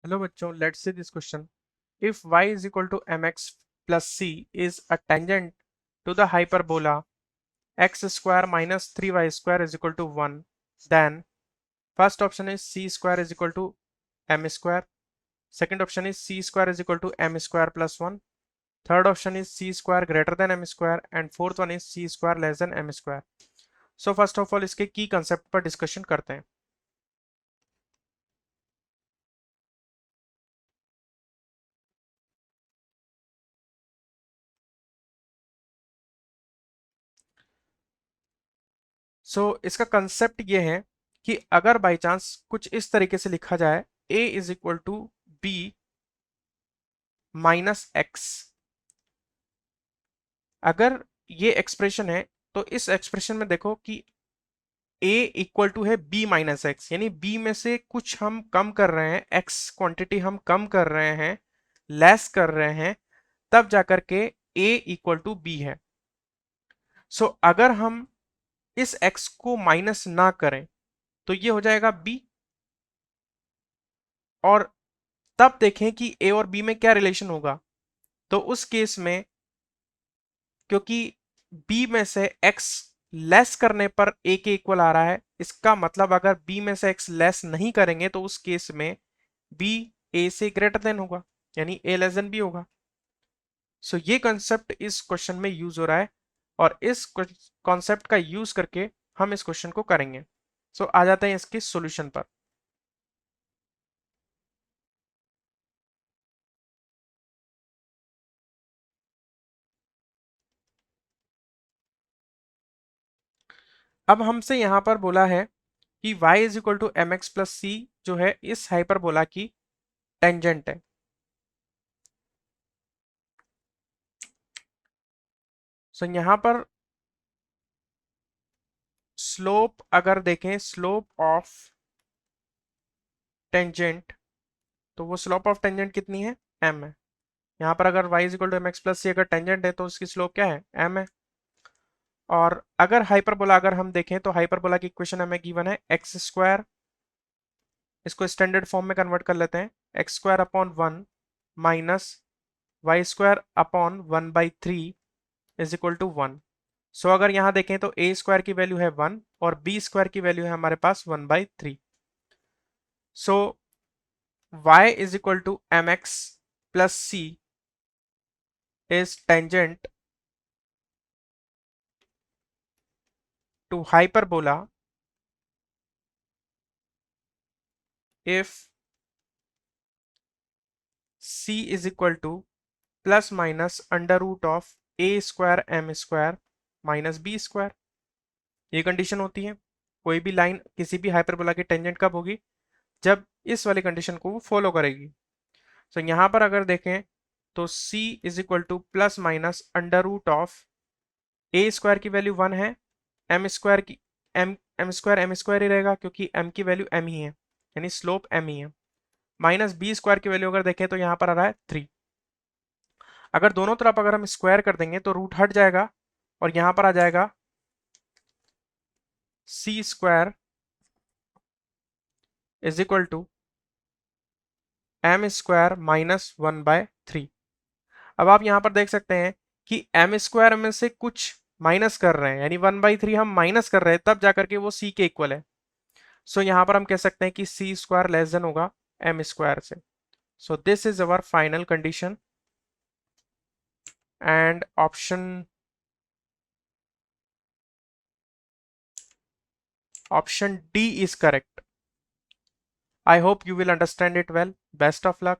Hello बच्चों, let's see this question. If y is equal to mx plus c is a tangent to the hyperbola x square minus 3y square is equal to 1, then first option is c square is equal to m square, second option is c square is equal to m square plus 1, third option is c square greater than m square, and fourth one is c square less than m square. So first of all इसके की concept पर discussion करते हैं. इसका concept ये है कि अगर बाई चांस कुछ इस तरीके से लिखा जाए a is equal to B minus X. अगर ये एक्सप्रेशन है तो इस एक्सप्रेशन में देखो कि a इक्वल टू है b माइनस एक्स, यानी b में से कुछ हम कम कर रहे हैं, x क्वांटिटी हम कम कर रहे हैं, लेस कर रहे हैं, तब जाकर के a इक्वल टू b है. अगर हम इस x को माइनस ना करें तो ये हो जाएगा b, और तब देखें कि a और b में क्या रिलेशन होगा. तो उस केस में क्योंकि b में से x लेस करने पर a के इक्वल आ रहा है, इसका मतलब अगर b में से x लेस नहीं करेंगे तो उस केस में b a से ग्रेटर देन होगा, यानी a लेस देन b होगा. ये कंसेप्ट इस क्वेश्चन में यूज हो रहा है और इस कॉन्सेप्ट का यूज करके हम इस क्वेश्चन को करेंगे. आ जाते हैं इसके सॉल्यूशन पर. अब हमसे यहां पर बोला है कि y is equal to M X plus C जो है इस हाइपरबोला की टेंजेंट है. यहां पर स्लोप अगर देखें, स्लोप ऑफ टेंजेंट, तो वो स्लोप ऑफ टेंजेंट कितनी है, m है. यहां पर अगर y is equal to M X plus C अगर टेंजेंट है तो उसकी स्लोप क्या है, m है. और अगर हाइपरबोला अगर हम देखें तो हाइपरबोला की इक्वेशन हमें गिवन है एक्स स्क्वायर, इसको स्टैंडर्ड फॉर्म में कन्वर्ट कर लेते हैं, X square upon 1 minus Y square upon 1/3 is equal to 1. अगर यहां देखें तो ए स्क्वायर की वैल्यू है 1 और बी स्क्वायर की वैल्यू है हमारे पास 1/3. सो y is equal to mx plus c is tangent to hyperbola if c is equal to plus minus under root of a square m square minus b square. ये condition होती है. कोई भी line किसी भी hyperbola की tangent कब होगी, जब इस वाली कंडीशन को वो फॉलो करेगी. यहां पर अगर देखें तो c is equal to plus minus under root of A square की वैल्यू 1 है, एम स्क्वायर की एम स्क्वायर ही रहेगा क्योंकि m की वैल्यू m ही है, यानी स्लोप m ही है, माइनस बी स्क्वायर की वैल्यू अगर देखें तो यहां पर आ रहा है 3. अगर दोनों तरफ अगर हम स्क्वायर कर देंगे तो रूट हट जाएगा और यहां पर आ जाएगा C square is equal to M square minus 1/3. अब आप यहां पर देख सकते हैं कि एम स्क्वायर में से कुछ माइनस कर रहे हैं, यानी 1/3 हम माइनस कर रहे हैं, तब जाकर के वो सी के इक्वल है. यहां पर हम कह सकते हैं कि सी स्क्वायर लेस देन होगा एम स्क्वायर से. This is our final condition and option D is correct. I hope you will understand it well. Best of luck.